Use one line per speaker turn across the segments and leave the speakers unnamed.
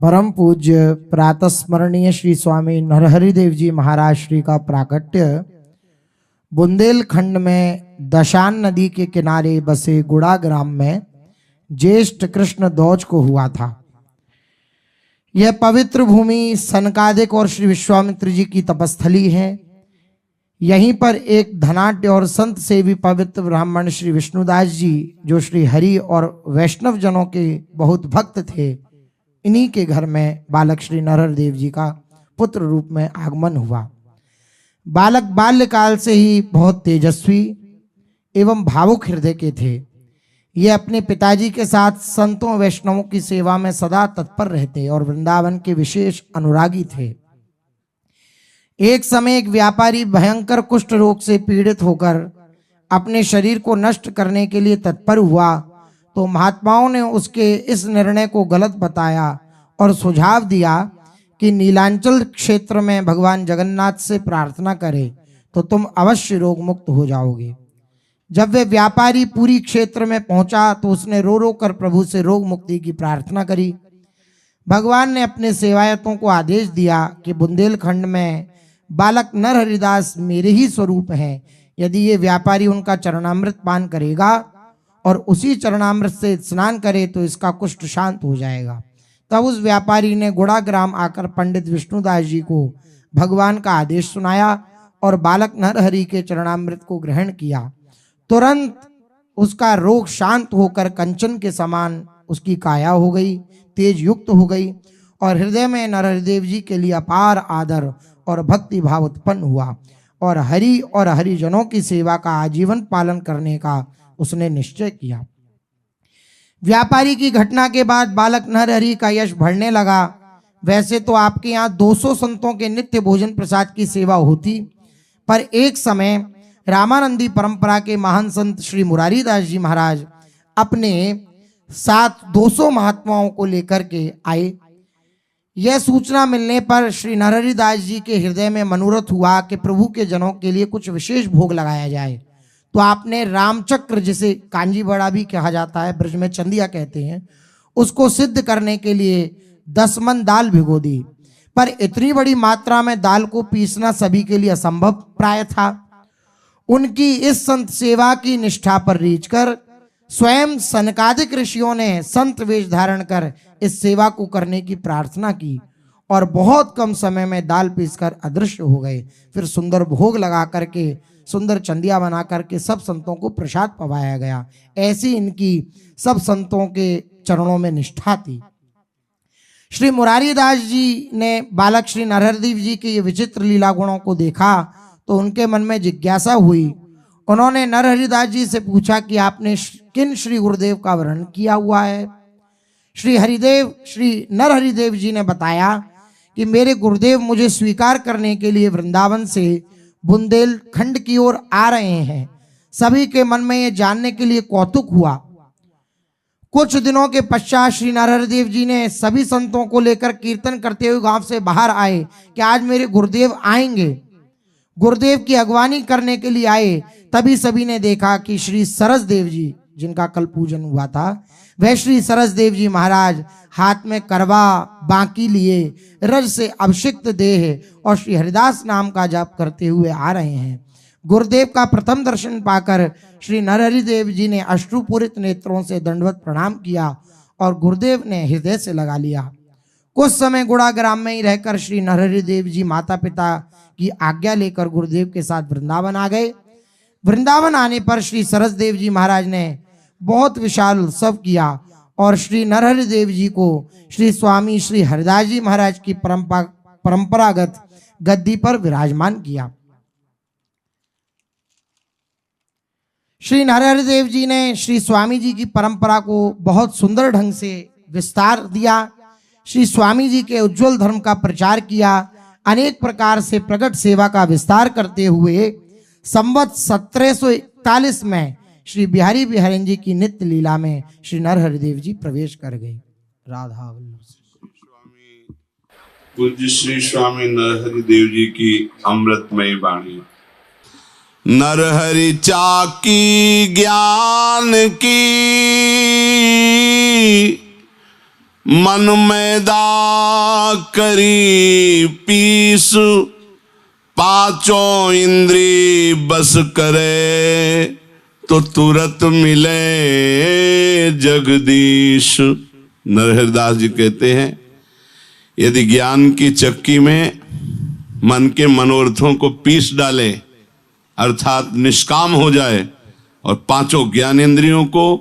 परम पूज्य प्रातस्मरणीय श्री स्वामी नरहरि देव जी महाराज श्री का प्राकट्य बुंदेलखंड में दशान नदी के किनारे बसे गुड़ा ग्राम में ज्येष्ठ कृष्ण दौज को हुआ था। यह पवित्र भूमि सनकादिक और श्री विश्वामित्र जी की तपस्थली है। यहीं पर एक धनाढ्य और संत सेवी पवित्र ब्राह्मण श्री विष्णुदास जी, जो श्री हरि और वैष्णव जनों के बहुत भक्त थे, इन्हीं के घर में बालक श्री नरहरि देव जी का पुत्र रूप में आगमन हुआ। बालक बाल्यकाल से ही बहुत तेजस्वी एवं भावुक हृदय के थे। ये अपने पिताजी के साथ संतों वैष्णवों की सेवा में सदा तत्पर रहते और वृंदावन के विशेष अनुरागी थे। एक समय एक व्यापारी भयंकर कुष्ठ रोग से पीड़ित होकर अपने शरीर को नष्ट करने के लिए तत्पर हुआ, तो महात्माओं ने उसके इस निर्णय को गलत बताया और सुझाव दिया कि नीलांचल क्षेत्र में भगवान जगन्नाथ से प्रार्थना करे तो तुम अवश्य रोग मुक्त हो जाओगे। जब वे व्यापारी पूरी क्षेत्र में पहुंचा तो उसने रो रो कर प्रभु से रोग मुक्ति की प्रार्थना करी। भगवान ने अपने सेवायतों को आदेश दिया कि बुंदेलखंड में बालक नरहरिदास मेरे ही स्वरूप हैं। यदि ये व्यापारी उनका चरणामृत पान करेगा और उसी चरणामृत से स्नान करे तो इसका कुष्ठ शांत हो जाएगा। तब उस व्यापारी ने गुड़ा ग्राम आकर पंडित विष्णुदास जी को भगवान का आदेश सुनाया और बालक नरहरि के चरणामृत को ग्रहण किया। तुरंत उसका रोग शांत होकर कंचन के समान उसकी काया हो गई, तेज युक्त हो गई और हृदय में नरहरि देव जी के लिए अपार आदर और भक्ति भाव उत्पन्न हुआ और हरि और हरिजनों की सेवा का आजीवन पालन करने का उसने निश्चय किया। व्यापारी की घटना के बाद बालक नरहरि का यश बढ़ने लगा। वैसे तो आपके यहाँ 200 संतों के नित्य भोजन प्रसाद की सेवा होती, पर एक समय रामानंदी परंपरा के महान संत श्री मुरारीदास जी महाराज अपने साथ 200 महात्माओं को लेकर के आए। यह सूचना मिलने पर श्री नरहरिदास जी के हृदय में मनोरथ हुआ कि प्रभु के जनों के लिए कुछ विशेष भोग लगाया जाए। तो आपने रामचक्र, जिसे कांजी बड़ा भी कहा जाता है, ब्रज में चंदिया कहते हैं, उसको सिद्ध करने के लिए 10 मन दाल भिगो दी। पर इतनी बड़ी मात्रा में दाल को पीसना सभी के लिए असंभव प्राय था। उनकी इस संत सेवा की निष्ठा पर रीझकर स्वयं सनकादिक ऋषियों ने संत वेश धारण कर इस सेवा को करने की प्रार्थना की और बहुत कम समय में दाल पीसकर अदृश्य हो गए। फिर सुंदर भोग लगा करके, सुंदर चंदिया बना करके सब संतों को प्रसाद पवाया गया। ऐसी इनकी सब संतों के चरणों में निष्ठा थी। श्री मुरारीदास जी ने बालक श्री नरहरि देव जी के ये विचित्र लीला गुणों को देखा तो उनके मन में जिज्ञासा हुई। उन्होंने नरहरिदास जी से पूछा कि आपने किन श्री गुरुदेव का वर्णन किया हुआ है। श्री नरहरि देव जी ने बताया कि मेरे गुरुदेव मुझे स्वीकार करने के लिए वृंदावन से बुंदेलखंड की ओर आ रहे हैं। सभी के मन में यह जानने के लिए कौतुक हुआ। कुछ दिनों के पश्चात श्री नरहरि देव जी ने सभी संतों को लेकर कीर्तन करते हुए गांव से बाहर आए कि आज मेरे गुरुदेव आएंगे। गुरुदेव की अगवानी करने के लिए आए। तभी सभी ने देखा कि श्री सरस देव जी, जिनका कल पूजन हुआ था, वह श्री सरस देव जी महाराज हाथ में करवा बांकी लिए रज से अभिषिक्त देह और श्री हरिदास नाम का जाप करते हुए आ रहे हैं। गुरुदेव का प्रथम दर्शन पाकर श्री नरहरि देव जी ने अश्रुपूरित नेत्रों से दंडवत प्रणाम किया और गुरुदेव ने हृदय से लगा लिया। कुछ समय गुड़ा ग्राम में ही रहकर श्री नरहरि देव जी माता पिता की आज्ञा लेकर गुरुदेव के साथ वृंदावन आ गए। वृंदावन आने पर श्री सरस देव जी महाराज ने बहुत विशाल उत्सव किया और श्री नरहरि देव जी को श्री स्वामी श्री हरिदास जी महाराज की परंपरागत गद्दी पर विराजमान किया। श्री नरहरि देव जी ने श्री स्वामी जी की परंपरा को बहुत सुंदर ढंग से विस्तार दिया। श्री स्वामी जी के उज्जवल धर्म का प्रचार किया। अनेक प्रकार से प्रकट सेवा का विस्तार करते हुए संवत 1741 में श्री बिहारी बिहारी जी की नित्य लीला में श्री नरहरि देव जी प्रवेश कर गए। राधा
स्वामी पूज्य श्री स्वामी नरहरि देव जी की अमृतमय वाणी।
नरहरि चाकी ज्ञान की
मन मैदा करी पीस, पांचों इंद्री बस करे, तो तुरंत मिले जगदीश। नरहरिदास जी कहते हैं, यदि ज्ञान की चक्की में मन के मनोरथों को पीस डाले, अर्थात निष्काम हो जाए, और पांचों ज्ञानेंद्रियों को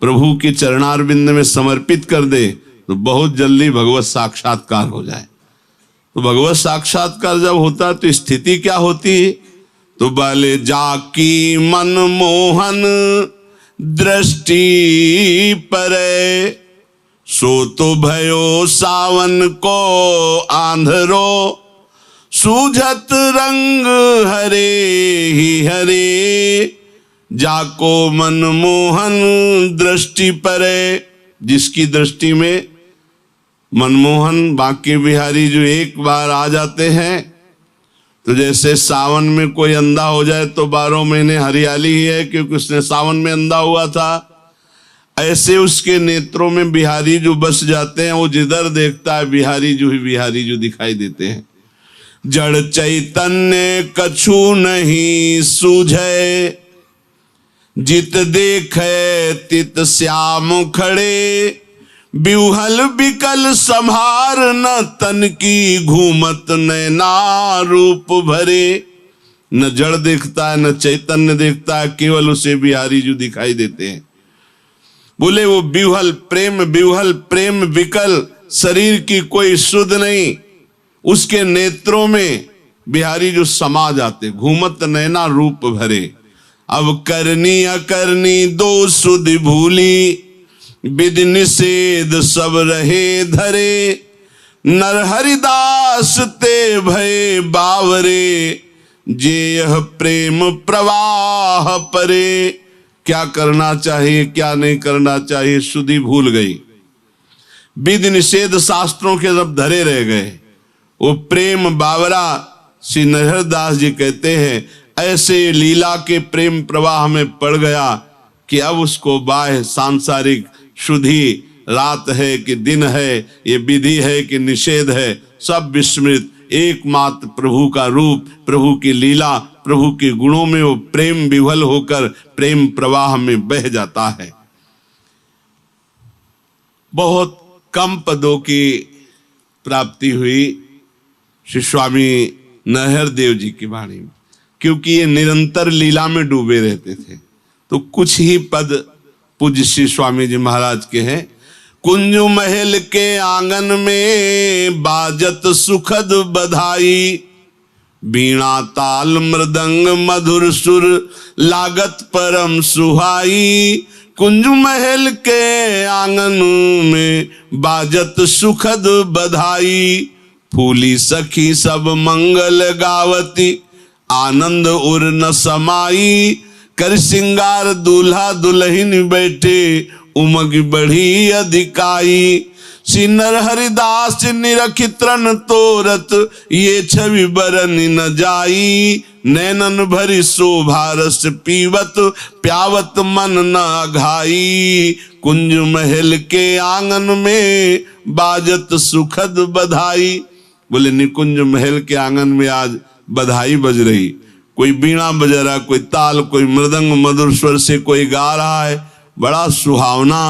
प्रभु की चरणारविंद में समर्पित कर दे, तो बहुत जल्दी भगवत साक्षात्कार हो जाए। तो भगवत साक्षात्कार जब होता है तो स्थिति क्या होती है? तो बाले जाकी मन मोहन दृष्टि परे, सो तो भयो सावन को आंधरो, सूझत रंग हरे ही हरे, जाको मन मोहन दृष्टि परे। जिसकी दृष्टि में मनमोहन बांके बिहारी जो एक बार आ जाते हैं, तो जैसे सावन में कोई अंधा हो जाए तो 12 महीने हरियाली ही है, क्योंकि उसने सावन में अंधा हुआ था। ऐसे उसके नेत्रों में बिहारी जो बस जाते हैं, वो जिधर देखता है बिहारी जो ही बिहारी जो दिखाई देते हैं। जड़ चैतन्य कछु नहीं सूझे, जित देखे तित श्याम खड़े, बिहुल बिकल संभार न तन की, घूमत नैना रूप भरे। न जड़ देखता है, न चैतन्य देखता है, केवल उसे बिहारी जो दिखाई देते हैं। बोले वो बिहुल प्रेम विकल, शरीर की कोई सुध नहीं, उसके नेत्रों में बिहारी जो समा जाते, घूमत नैना रूप भरे। अब करनी अकरनी दो सुध भूली, विधि निषेध सब रहे धरे, नरहरिदास ते भय बावरे, जे यह प्रेम प्रवाह परे। क्या करना चाहिए क्या नहीं करना चाहिए सुधि भूल गई, विधि निषेध शास्त्रों के जब धरे रह गए, वो प्रेम बावरा। श्री नरहरिदास जी कहते हैं, ऐसे लीला के प्रेम प्रवाह में पड़ गया कि अब उसको बाह्य सांसारिक शुद्धि, रात है कि दिन है, ये विधि है कि निषेध है, सब विस्मृत, एकमात्र प्रभु का रूप, प्रभु की लीला, प्रभु के गुणों में वो प्रेम विह्वल होकर प्रेम प्रवाह में बह जाता है। बहुत कम पदों की प्राप्ति हुई श्री स्वामी नरहरदेव जी की वाणी में, क्योंकि ये निरंतर लीला में डूबे रहते थे। तो कुछ ही पद पूज्य श्री स्वामी जी महाराज के हैं। कुंज महल के आंगन में बाजत सुखद बधाई, बीणा ताल मृदंग मधुर सुर लागत परम सुहाई। कुंज महल के आंगन में बाजत सुखद बधाई, फूली सखी सब मंगल गावती, आनंद उर न समाई। कर सिंगार दूल्हा दुल्हन बैठे, उमग बढ़ी अधिकाई। श्री नरहरिदास निरखित्रन तोरत, ये छवि बरन न जाई। नैनन भरी शोभा रस पीवत, प्यावत मन न घाई। कुंज महल के आंगन में बाजत सुखद बधाई। बोले निकुंज महल के आंगन में आज बधाई बज रही, कोई बीणा बजा रहा, कोई ताल, कोई मृदंग मधुर स्वर से कोई गा रहा है, बड़ा सुहावना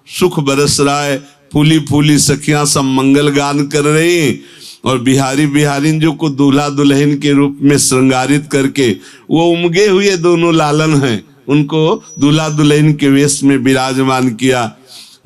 सुख बरस रहा है। फूली फूली सखियां सब मंगल गान कर रही, और बिहारी बिहारिन जो को दूल्हा दुल्हन के रूप में श्रृंगारित करके वो उमगे हुए दोनों लालन हैं, उनको दूल्हा दुल्हन के वेश में विराजमान किया।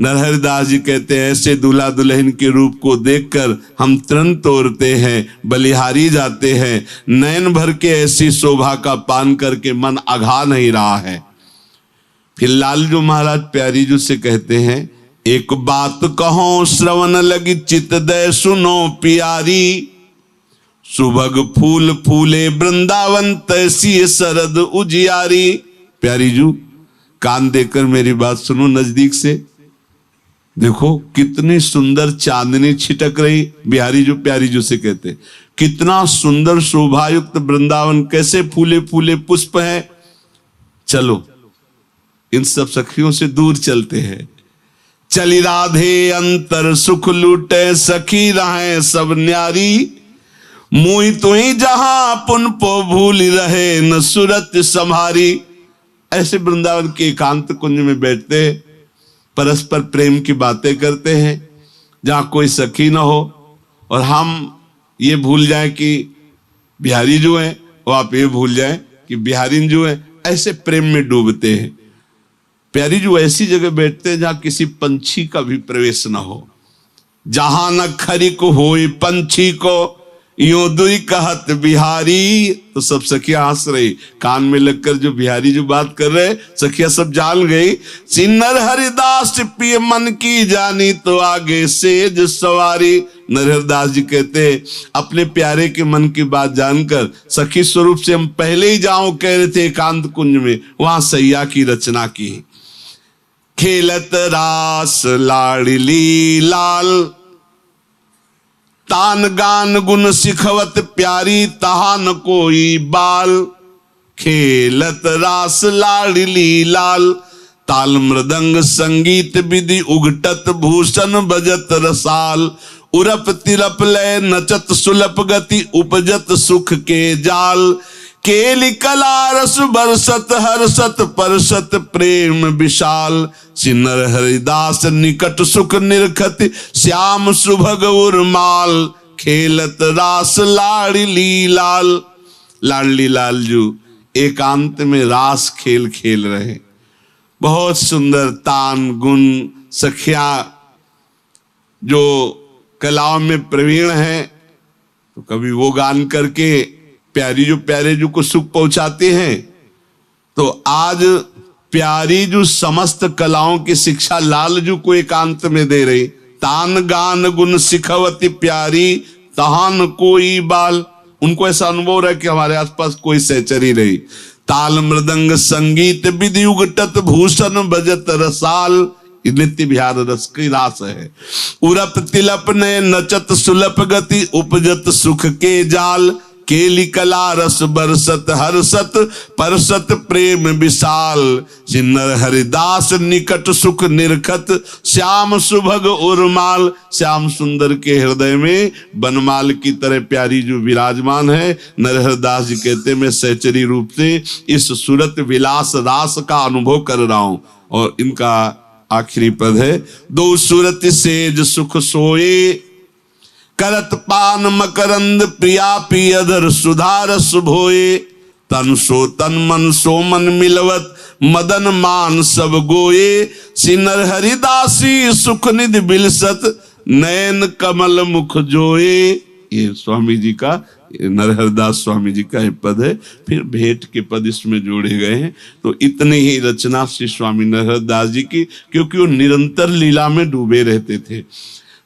नरहरिदास जी कहते हैं, ऐसे दूल्हा दुल्हन के रूप को देखकर हम तृण तोड़ते हैं, बलिहारी जाते हैं। नयन भर के ऐसी शोभा का पान करके मन अघा नहीं रहा है। फिर लालजू महाराज प्यारी जी से कहते हैं, एक बात कहो श्रवण लगी चित दे सुनो प्यारी। सुभग फूल फूले वृंदावन तैसी शरद उजियारी। प्यारी जू कान देकर मेरी बात सुनो नजदीक से, देखो कितनी सुंदर चांदनी छिटक रही। बिहारी जो प्यारी जो से कहते, कितना सुंदर शोभायुक्त वृंदावन, कैसे फूले फूले पुष्प हैं। चलो इन सब सखियों से दूर चलते हैं। चली राधे अंतर सुख लूटे सखी रहें सब न्यारी, मुई तुई जहां पुन पो भूल रहे न सूरत संहारी। ऐसे वृंदावन के एकांत कुंज में बैठते परस्पर प्रेम की बातें करते हैं, जहां कोई सखी न हो, और हम ये भूल जाएं कि बिहारी जो है, और आप ये भूल जाएं कि बिहारी जो है। ऐसे प्रेम में डूबते हैं। प्यारी जो ऐसी जगह बैठते हैं जहां किसी पंछी का भी प्रवेश न हो, जहां न खरी को होई पंछी को यूं दुई कहत बिहारी। तो सब सखिया हंस रही, कान में लगकर जो बिहारी जो बात कर रहे सखिया सब जान गई। सिन्नर हरिदास पिय मन की जानी तो आगे सेज सवारी। नरहरदास जी कहते अपने प्यारे के मन की बात जानकर सखी स्वरूप से हम पहले ही जाओ कह रहे थे एकांत कुंज में, वहां सैया की रचना की। खेलत रास लाडली लाल, तान गान गुण सिखवत प्यारी तहा न कोई बाल। खेलत रास लाडली लाल, ताल मृदंग संगीत विधि उगटत भूषण बजत रसाल। उरप तिरप लय नचत सुलप गति उपजत सुख के जाल। केली कला रस बरसत हर्षत परसत प्रेम विशाल। सिन्नर हरिदास निकट सुख निरखत श्याम सुभग उर्माल। खेलत रास लाडली लाल। लाडली लाल जो एकांत में रास खेल खेल रहे, बहुत सुंदर तान गुण सखिया जो कलाओं में प्रवीण है, तो कभी वो गान करके प्यारी जो प्यारे जो को सुख पहुंचाते हैं। तो आज प्यारी जो समस्त कलाओं की शिक्षा लाल जो को एकांत में दे रही। तान गान गुण सिखवती प्यारी तहान कोई बाल। उनको ऐसा अनुभव रहा कि हमारे आसपास कोई सहचरी नहीं। ताल मृदंग संगीत विधि उगटत भूषण बजत रसाल। नित्य बिहार रस की रास है। उरप तिलप ने नचत सुलप गति उपजत सुख के जाल। केली कला रस बरसत हर्षत परसत प्रेम विशाल। सिन्नर हरिदास निकट सुख निरखत श्याम सुभग उर्माल। श्याम सुंदर के हृदय में बनमाल की तरह प्यारी जो विराजमान है। नरहरदास जी कहते मैं सहचरी रूप से इस सूरत विलास रास का अनुभव कर रहा हूं। और इनका आखिरी पद है, दो सूरत सेज सुख सोए करत पान मकरंद प्रिया पियधर सुधार सुभोए। तन सो तन मन सो मन मिलवत मदन मान सब गोए। सिन्नर हरिदासी सुख निधि बिलसत नयन कमल मुख जोए। ये स्वामी जी का, नरहरदास स्वामी जी का पद है। फिर भेंट के पद इसमें जोड़े गए हैं। तो इतनी ही रचना श्री स्वामी नरहरदास जी की, क्योंकि वो निरंतर लीला में डूबे रहते थे।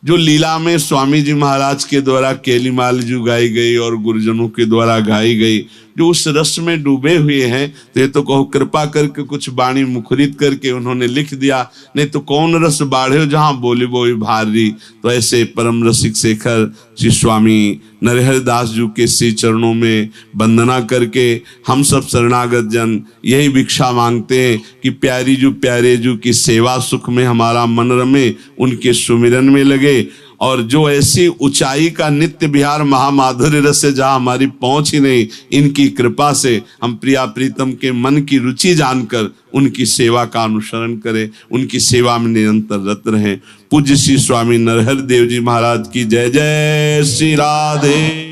जो लीला में स्वामी जी महाराज के द्वारा केलीमाल जो गाई गई और गुरुजनों के द्वारा गाई गई, जो उस रस में डूबे हुए हैं, तो ये तो कहो कृपा करके कुछ वाणी मुखरित करके उन्होंने लिख दिया, नहीं तो कौन रस बाढ़े जहां बोली बोई भारी। तो ऐसे परम रसिक शेखर श्री स्वामी नरहरदास जी के श्री चरणों में वंदना करके हम सब शरणागत जन यही भिक्षा मांगते हैं कि प्यारी जो प्यारे जो की सेवा सुख में हमारा मन रमे, उनके सुमिरन में लगे। और जो ऐसी ऊंचाई का नित्य विहार महामाधुर्य रस है जहां हमारी पहुंच ही नहीं, इनकी कृपा से हम प्रिया प्रीतम के मन की रुचि जानकर उनकी सेवा का अनुसरण करें, उनकी सेवा में निरंतर रत रहें। पूज्य श्री स्वामी नरहर देव जी महाराज की जय जय। श्री राधे।